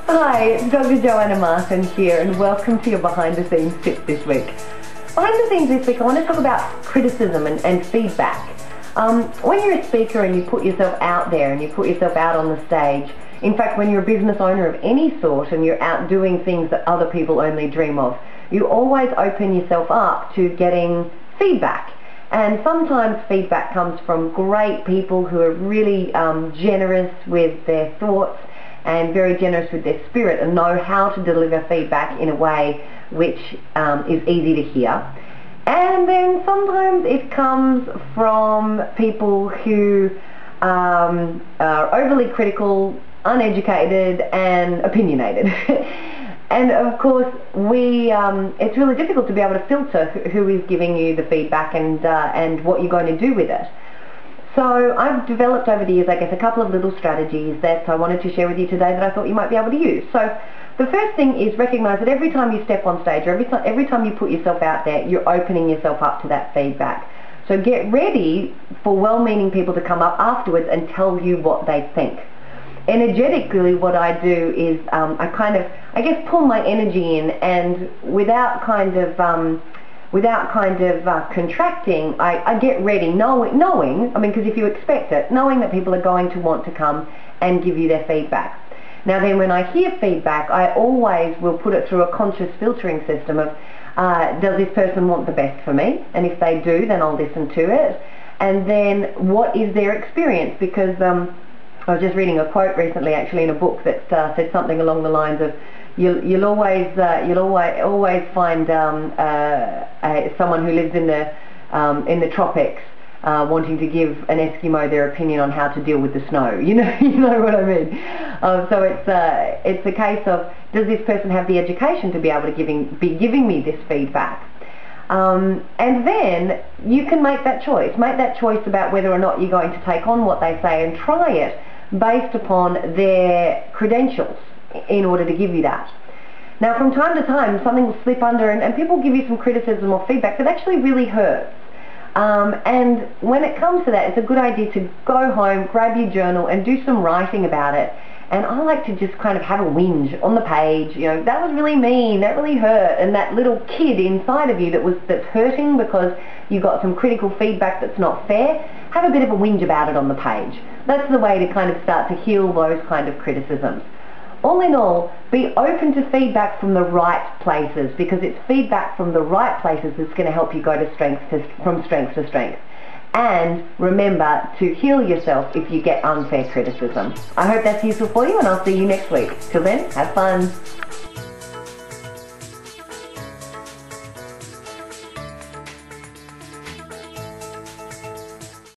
Hi, it's Dr Joanna Martin here, and welcome to your behind the scenes tip this week. Behind the scenes this week, I want to talk about criticism and feedback. When you're a speaker and you put yourself out there and you put yourself out on the stage, in fact when you're a business owner of any sort and you're out doing things that other people only dream of, you always open yourself up to getting feedback. And sometimes feedback comes from great people who are really generous with their thoughts and very generous with their spirit and know how to deliver feedback in a way which is easy to hear. And then sometimes it comes from people who are overly critical, uneducated and opinionated. And of course it's really difficult to be able to filter who is giving you the feedback and what you're going to do with it. So I've developed over the years, I guess, a couple of little strategies that I wanted to share with you today that I thought you might be able to use. So the first thing is recognize that every time you step on stage or every time you put yourself out there, you're opening yourself up to that feedback. So get ready for well-meaning people to come up afterwards and tell you what they think. Energetically, what I do is I guess pull my energy in, and without contracting, I get ready, knowing, because if you expect it, knowing that people are going to want to come and give you their feedback. Now then, when I hear feedback, I always will put it through a conscious filtering system of, does this person want the best for me? And if they do, then I'll listen to it. And then, what is their experience? Because I was just reading a quote recently, actually, in a book that said something along the lines of, You'll always find someone who lives in the tropics wanting to give an Eskimo their opinion on how to deal with the snow. You know what I mean. So it's a case of, does this person have the education to be able to be giving me this feedback? And then you can make that choice. Make that choice about whether or not you're going to take on what they say and try it based upon their credentials in order to give you that. Now from time to time something will slip under and people give you some criticism or feedback that actually really hurts. And when it comes to that, it's a good idea to go home, grab your journal and do some writing about it. And I like to just kind of have a whinge on the page, that was really mean, that really hurt, and that little kid inside of you that's hurting because you got some critical feedback that's not fair, have a bit of a whinge about it on the page. That's the way to kind of start to heal those kind of criticisms. All in all, be open to feedback from the right places, because it's feedback from the right places that's going to help you go from strength to strength. And remember to heal yourself if you get unfair criticism. I hope that's useful for you, and I'll see you next week. Till then, have fun.